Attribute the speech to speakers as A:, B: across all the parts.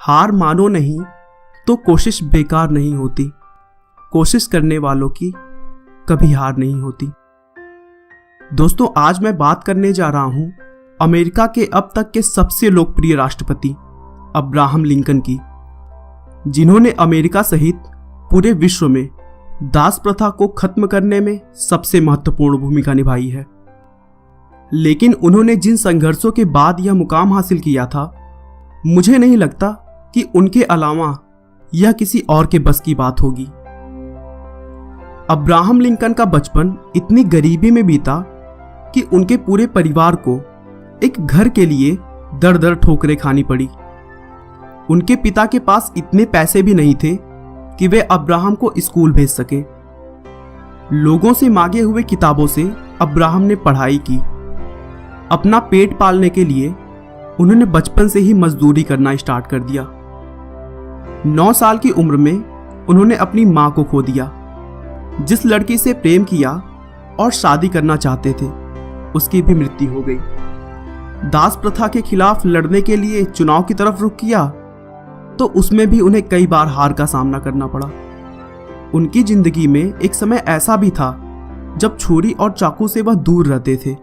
A: हार मानो नहीं तो कोशिश बेकार नहीं होती। कोशिश करने वालों की कभी हार नहीं होती। दोस्तों, आज मैं बात करने जा रहा हूं अमेरिका के अब तक के सबसे लोकप्रिय राष्ट्रपति अब्राहम लिंकन की, जिन्होंने अमेरिका सहित पूरे विश्व में दास प्रथा को खत्म करने में सबसे महत्वपूर्ण भूमिका निभाई है। लेकिन उन्होंने जिन संघर्षों के बाद यह मुकाम हासिल किया था, मुझे नहीं लगता कि उनके अलावा यह किसी और के बस की बात होगी। अब्राहम लिंकन का बचपन इतनी गरीबी में बीता कि उनके पूरे परिवार को एक घर के लिए दर दर ठोकरें खानी पड़ी। उनके पिता के पास इतने पैसे भी नहीं थे कि वे अब्राहम को स्कूल भेज सके। लोगों से मांगे हुए किताबों से अब्राहम ने पढ़ाई की। अपना पेट पालने के लिए उन्होंने बचपन से ही मजदूरी करना स्टार्ट कर दिया। 9 साल की उम्र में उन्होंने अपनी मां को खो दिया। जिस लड़की से प्रेम किया और शादी करना चाहते थे, उसकी भी मृत्यु हो गई। दास प्रथा के खिलाफ लड़ने के लिए चुनाव की तरफ रुख किया तो उसमें भी उन्हें कई बार हार का सामना करना पड़ा। उनकी जिंदगी में एक समय ऐसा भी था जब छुरी और चाकू से वह दूर रहते थे,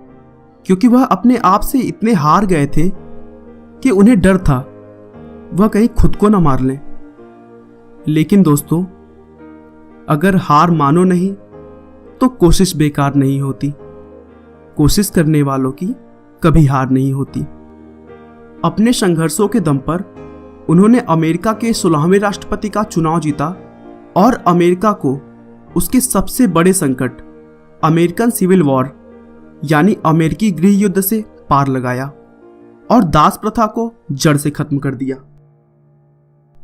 A: क्योंकि वह अपने आप से इतने हार गए थे कि उन्हें डर था वह कहीं खुद को न मार लें। लेकिन दोस्तों, अगर हार मानो नहीं तो कोशिश बेकार नहीं होती। कोशिश करने वालों की कभी हार नहीं होती। अपने संघर्षों के दम पर उन्होंने अमेरिका के 16वें राष्ट्रपति का चुनाव जीता और अमेरिका को उसके सबसे बड़े संकट अमेरिकन सिविल वॉर यानी अमेरिकी गृह युद्ध से पार लगाया और दास प्रथा को जड़ से खत्म कर दिया।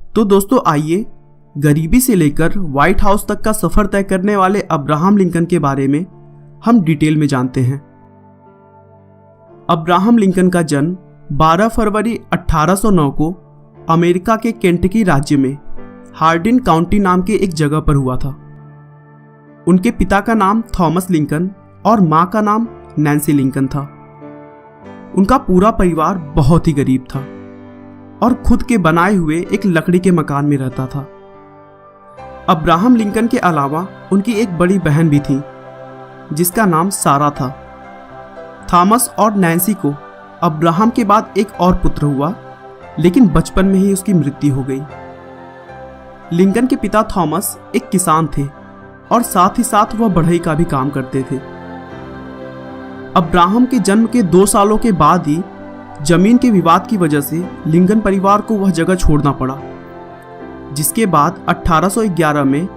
A: तो दोस्तों, आइए गरीबी से लेकर व्हाइट हाउस तक का सफर तय करने वाले अब्राहम लिंकन के बारे में हम डिटेल में जानते हैं। अब्राहम लिंकन का जन्म 12 फरवरी 1809 को अमेरिका के केंटकी राज्य में हार्डिन काउंटी नाम के एक जगह पर हुआ था। उनके पिता का नाम थॉमस लिंकन और मां का नाम नैन्सी लिंकन था। उनका पूरा परिवार बहुत ही गरीब था और खुद के बनाए हुए एक लकड़ी के मकान में रहता था। अब्राहम लिंकन के अलावा उनकी एक बड़ी बहन भी थी जिसका नाम सारा था। थॉमस और नैन्सी को अब्राहम के बाद एक और पुत्र हुआ, लेकिन बचपन में ही उसकी मृत्यु हो गई। लिंकन के पिता थॉमस एक किसान थे और साथ ही साथ वह बढ़ई का भी काम करते थे। अब्राहम के जन्म के 2 सालों के बाद ही जमीन के विवाद की वजह से लिंकन परिवार को वह जगह छोड़ना पड़ा, जिसके बाद 1811 में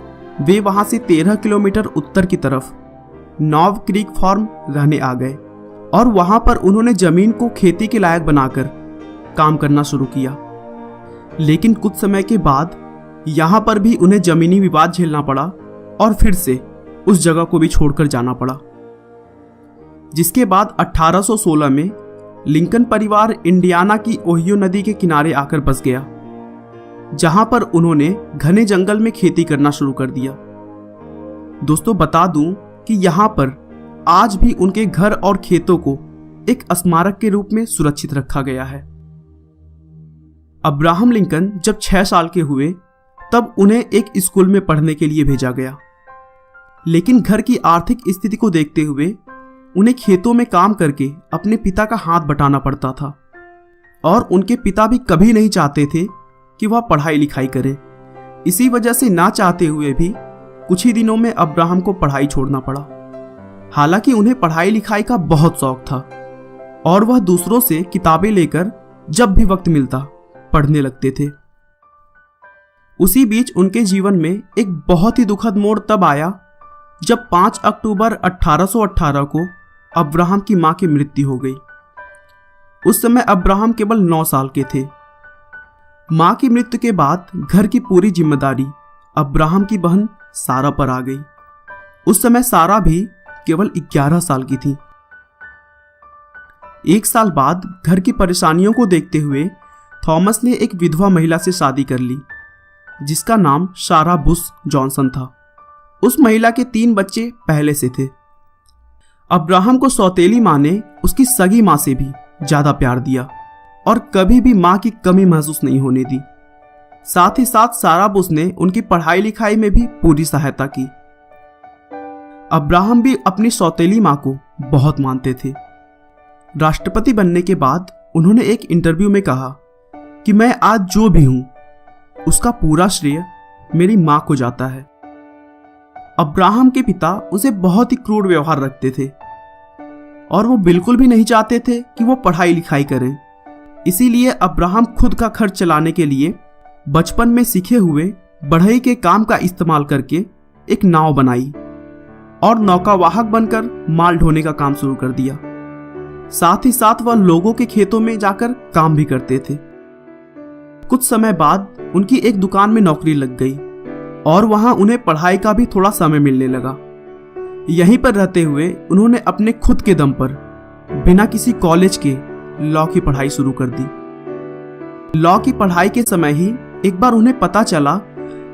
A: वे वहां से 13 किलोमीटर उत्तर की तरफ नॉव क्रीक फार्म रहने आ गए और वहां पर उन्होंने जमीन को खेती के लायक बनाकर काम करना शुरू किया। लेकिन कुछ समय के बाद यहां पर भी उन्हें जमीनी विवाद झेलना पड़ा और फिर से उस जगह को भी छोड़कर जाना पड़ा, जिसके बाद 1816 में लिंकन परिवार इंडियाना की ओहियो नदी के किनारे आकर बस गया, जहां पर उन्होंने घने जंगल में खेती करना शुरू कर दिया। दोस्तों, बता दूं कि यहां पर आज भी उनके घर और खेतों को एक स्मारक के रूप में सुरक्षित रखा गया है। अब्राहम लिंकन जब 6 साल के हुए तब उन्हें एक स्कूल में पढ़ने के लिए भेजा गया, लेकिन घर की आर्थिक स्थिति को देखते हुए उन्हें खेतों में काम करके अपने पिता का हाथ बटाना पड़ता था और उनके पिता भी कभी नहीं चाहते थे कि वह पढ़ाई लिखाई करे। इसी वजह से ना चाहते हुए भी कुछ ही दिनों में अब्राहम को पढ़ाई छोड़ना पड़ा। हालांकि उन्हें पढ़ाई लिखाई का बहुत शौक था और वह दूसरों से किताबें लेकर जब भी वक्त मिलता पढ़ने लगते थे। उसी बीच उनके जीवन में एक बहुत ही दुखद मोड़ तब आया जब 5 अक्टूबर 1818 को अब्राहम की मां की मृत्यु हो गई। उस समय अब्राहम केवल 9 साल के थे। मां की मृत्यु के बाद घर की पूरी जिम्मेदारी अब्राहम की बहन सारा पर आ गई। उस समय सारा भी केवल 11 साल की थी। 1 साल बाद घर की परेशानियों को देखते हुए थॉमस ने एक विधवा महिला से शादी कर ली, जिसका नाम सारा बुश जॉनसन था। उस महिला के 3 बच्चे पहले से थे। अब्राहम को सौतेली मां ने उसकी सगी मां से भी ज्यादा प्यार दिया और कभी भी मां की कमी महसूस नहीं होने दी। साथ ही साथ सारा बुश ने उनकी पढ़ाई लिखाई में भी पूरी सहायता की। अब्राहम भी अपनी सौतेली मां को बहुत मानते थे। राष्ट्रपति बनने के बाद उन्होंने एक इंटरव्यू में कहा कि मैं आज जो भी हूं उसका पूरा श्रेय मेरी मां को जाता है। अब्राहम के पिता उसे बहुत ही क्रूर व्यवहार रखते थे और वो बिल्कुल भी नहीं चाहते थे कि वो पढ़ाई लिखाई करें। इसीलिए अब्राहम खुद का खर्च चलाने के लिए बचपन में सीखे हुए बढ़ई के काम का इस्तेमाल करके एक नाव बनाई और नौकावाहक बनकर माल ढोने का काम शुरू कर दिया। साथ ही साथ वह लोगों के खेतों में जाकर काम भी करते थे। कुछ समय बाद उनकी एक दुकान में नौकरी लग गई और वहां उन्हें पढ़ाई का भी थोड़ा समय मिलने लगा। यहीं पर रहते हुए उन्होंने अपने खुद के दम पर बिना किसी कॉलेज के लॉ की पढ़ाई शुरू कर दी। लॉ की पढ़ाई के समय ही एक बार उन्हें पता चला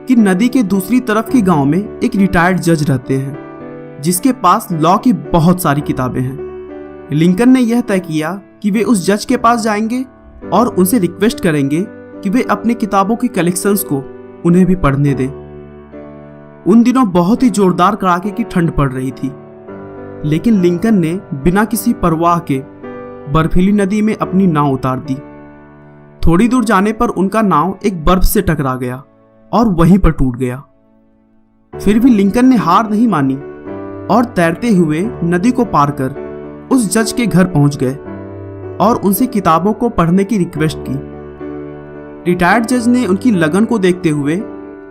A: कि नदी के दूसरी तरफ के गांव में एक रिटायर्ड जज रहते हैं जिसके पास लॉ की बहुत सारी किताबें हैं। लिंकन ने यह तय किया कि वे उस जज के पास जाएंगे और उनसे रिक्वेस्ट करेंगे कि वे अपनी किताबों की कलेक्शंस को उन्हें भी पढ़ने दें। उन दिनों बहुत ही जोरदार कड़ाके की ठंड पड़ रही थी, लेकिन लिंकन ने बिना किसी परवाह के बर्फीली नदी में अपनी नाव उतार दी। थोड़ी दूर जाने पर उनका नाव एक बर्फ से टकरा गया और वहीं पर टूट गया। फिर भी लिंकन ने हार नहीं मानी और तैरते हुए नदी को पार कर उस जज के घर पहुंच गए और उनसे किताबों को पढ़ने की रिक्वेस्ट की। रिटायर्ड जज ने उनकी लगन को देखते हुए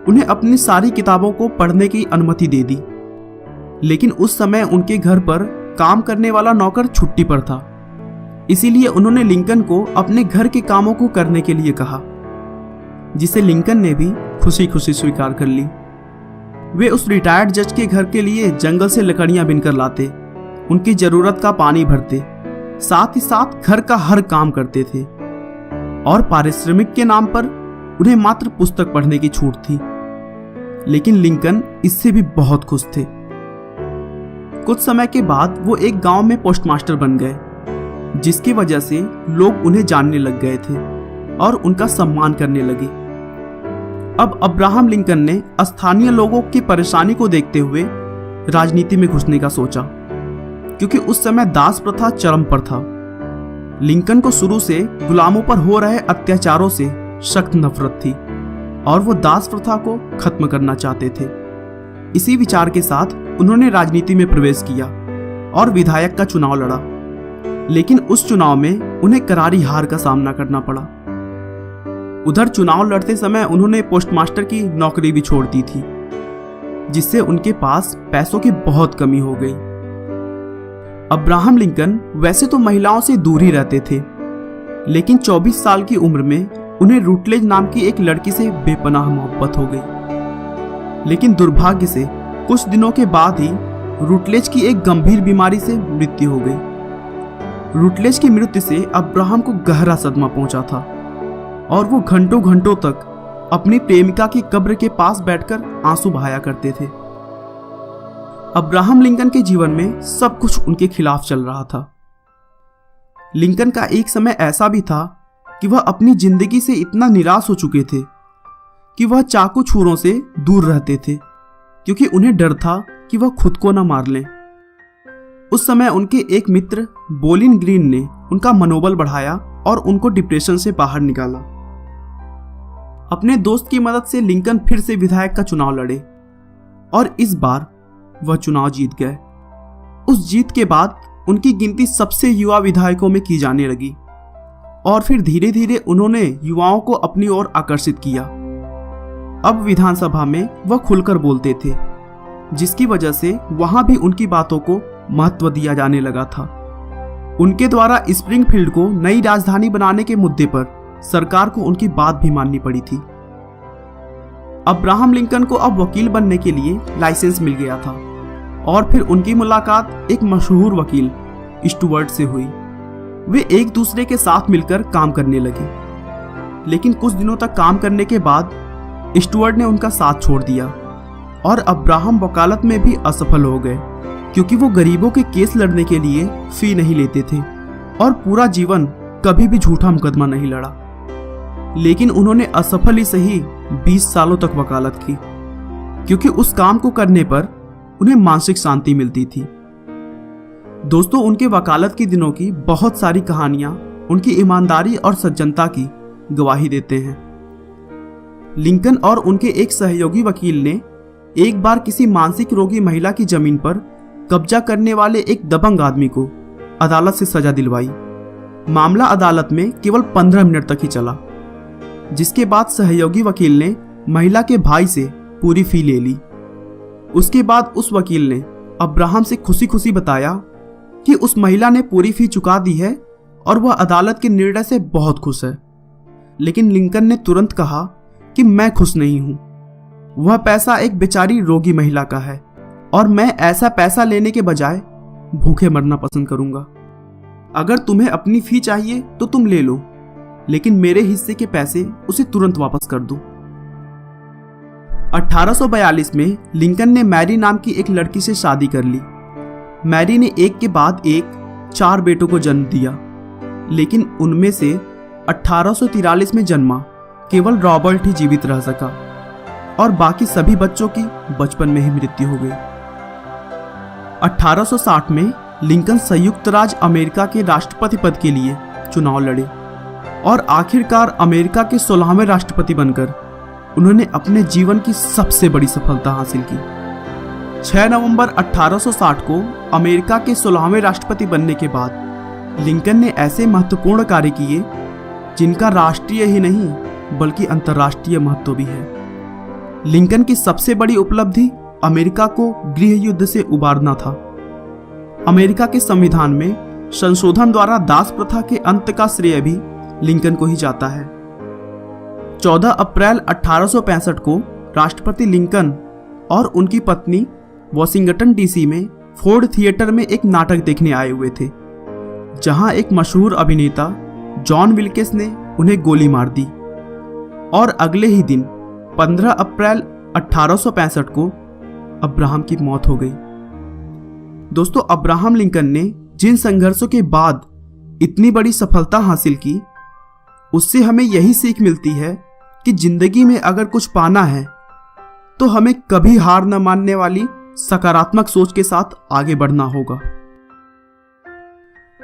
A: उन्हें अपनी सारी किताबों को पढ़ने की अनुमति दे दी, लेकिन उस समय उनके घर पर काम करने वाला नौकर छुट्टी पर था। इसीलिए उन्होंने लिंकन को अपने घर के कामों को करने के लिए कहा, जिसे लिंकन ने भी खुशी खुशी स्वीकार कर ली। वे उस रिटायर्ड जज के घर के लिए जंगल से लकड़ियां बिनकर लाते, उनकी जरूरत का पानी भरते, साथ ही साथ घर का हर काम करते थे और पारिश्रमिक के नाम पर उन्हें मात्र पुस्तक पढ़ने की छूट थी। लेकिन लिंकन इससे भी बहुत खुश थे। कुछ समय के बाद वो एक गांव में पोस्टमास्टर बन गए, जिसकी वजह से लोग उन्हें जानने लग गए थे और उनका सम्मान करने लगे। अब अब्राहम लिंकन ने स्थानीय लोगों की परेशानी को देखते हुए राजनीति में घुसने का सोचा, क्योंकि उस समय दास प्रथा चरम पर था। लिंकन को शुरू से गुलामों पर हो रहे अत्याचारों से सख्त नफरत थी और वो दास प्रथा को खत्म करना चाहते थे। इसी विचार के साथ उन्होंने राजनीति में प्रवेश किया और विधायक का चुनाव लड़ा, लेकिन उस चुनाव में उन्हें करारी हार का सामना करना पड़ा। उधर चुनाव लड़ते समय उन्होंने पोस्टमास्टर की नौकरी भी छोड़ दी थी, जिससे उनके पास पैसों की बहुत कमी हो गई। अब्राहम लिंकन वैसे तो महिलाओं से दूर ही रहते थे, लेकिन 24 साल की उम्र में उन्हें रूटलेज नाम की एक लड़की से बेपनाह मोहब्बत हो गई। लेकिन दुर्भाग्य से कुछ दिनों के बाद ही रूटलेज की एक गंभीर बीमारी से मृत्यु हो गई। रूटलेज की मृत्यु से अब्राहम को गहरा सदमा पहुंचा था और वो घंटों घंटों तक अपनी प्रेमिका की कब्र के पास बैठकर आंसू बहाया करते थे। अब्राहम लिंकन के जीवन में सब कुछ उनके खिलाफ चल रहा था। लिंकन का एक समय ऐसा भी था कि वह अपनी जिंदगी से इतना निराश हो चुके थे कि वह चाकू छुरों से दूर रहते थे, क्योंकि उन्हें डर था कि वह खुद को न मार लें। उस समय उनके एक मित्र बोलिन ग्रीन ने उनका मनोबल बढ़ाया और उनको डिप्रेशन से बाहर निकाला। अपने दोस्त की मदद से लिंकन फिर से विधायक का चुनाव लड़े और इस बार वह चुनाव जीत गए। उस जीत के बाद उनकी गिनती सबसे युवा विधायकों में की जाने लगी और फिर धीरे धीरे उन्होंने युवाओं को अपनी ओर आकर्षित किया। अब विधानसभा में वह खुलकर बोलते थे, जिसकी वजह से वहां भी उनकी बातों को महत्व दिया जाने लगा था। उनके द्वारा स्प्रिंगफील्ड को नई राजधानी बनाने के मुद्दे पर सरकार को उनकी बात भी माननी पड़ी थी। अब्राहम लिंकन को अब वकील बनने के लिए लाइसेंस मिल गया था और फिर उनकी मुलाकात एक मशहूर वकील स्टुअर्ट से हुई। वे एक दूसरे के साथ मिलकर काम करने लगे, लेकिन कुछ दिनों तक काम करने के बाद स्टुअर्ट ने उनका साथ छोड़ दिया और अब्राहम वकालत में भी असफल हो गए, क्योंकि वो गरीबों के केस लड़ने के लिए फी नहीं लेते थे और पूरा जीवन कभी भी झूठा मुकदमा नहीं लड़ा। लेकिन उन्होंने असफल ही सही 20 सालों तक वकालत की, क्योंकि उस काम को करने पर उन्हें मानसिक शांति मिलती थी। दोस्तों, उनके वकालत के दिनों की बहुत सारी कहानियां उनकी ईमानदारी और सज्जनता की गवाही देते हैं। लिंकन और उनके एक सहयोगी वकील ने एक बार किसी मानसिक रोगी महिला की जमीन पर कब्जा करने वाले एक दबंग आदमी को अदालत से सजा दिलवाई। मामला अदालत में केवल 15 मिनट तक ही चला, जिसके बाद सहयोगी वकील ने महिला के भाई से पूरी फी ले ली। उसके बाद उस वकील ने अब्राहम से खुशी खुशी बताया कि उस महिला ने पूरी फी चुका दी है और वह अदालत के निर्णय से बहुत खुश है। लेकिन लिंकन ने तुरंत कहा कि मैं खुश नहीं हूं, वह पैसा एक बेचारी रोगी महिला का है और मैं ऐसा पैसा लेने के बजाय भूखे मरना पसंद करूंगा। अगर तुम्हें अपनी फी चाहिए तो तुम ले लो, लेकिन मेरे हिस्से के पैसे उसे तुरंत वापस कर दो। 1842 में लिंकन ने मैरी नाम की एक लड़की से शादी कर ली। मैरी ने एक के बाद एक 4 बेटों को जन्म दिया, लेकिन उनमें से 1843 में जन्मा केवल रॉबर्ट ही जीवित रह सका और बाकी सभी बच्चों की बचपन में ही मृत्यु हो गई। 1860 में लिंकन संयुक्त राज्य अमेरिका के राष्ट्रपति पद के लिए चुनाव लड़े और आखिरकार अमेरिका के 16वें राष्ट्रपति बनकर उन्होंने अपने जीवन की सबसे बड़ी सफलता हासिल की। 6 नवंबर 1860 को अमेरिका के 16वें राष्ट्रपति बनने के बाद लिंकन ने ऐसे महत्वपूर्ण कार्य किए जिनका राष्ट्रीय ही नहीं बल्कि अंतर्राष्ट्रीय महत्व भी है। लिंकन की सबसे बड़ी उपलब्धि अमेरिका को गृह युद्ध से उबारना था। अमेरिका के संविधान में संशोधन द्वारा दास प्रथा के अंत का श्रेय भी लिंकन को ही जाता है। 14 अप्रैल 1865 को राष्ट्रपति लिंकन और उनकी पत्नी वॉशिंगटन डीसी में फोर्ड थिएटर में एक नाटक देखने आए हुए थे, जहां एक मशहूर अभिनेता जॉन विल्किस ने उन्हें गोली मार दी और अगले ही दिन 15 अप्रैल 1865 को अब्राहम की मौत हो गई। दोस्तों, अब्राहम लिंकन ने जिन संघर्षों के बाद इतनी बड़ी सफलता हासिल की, उससे हमें यही सीख मिलती है कि जिंदगी में अगर कुछ पाना है तो हमें कभी हार न मानने वाली सकारात्मक सोच के साथ आगे बढ़ना होगा।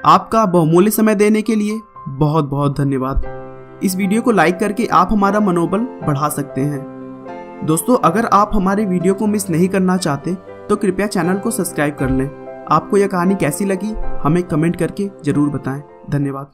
A: आपका बहुमूल्य समय देने के लिए बहुत बहुत धन्यवाद। इस वीडियो को लाइक करके आप हमारा मनोबल बढ़ा सकते हैं। दोस्तों, अगर आप हमारे वीडियो को मिस नहीं करना चाहते तो कृपया चैनल को सब्सक्राइब कर लें। आपको यह कहानी कैसी लगी हमें कमेंट करके जरूर बताएं। धन्यवाद।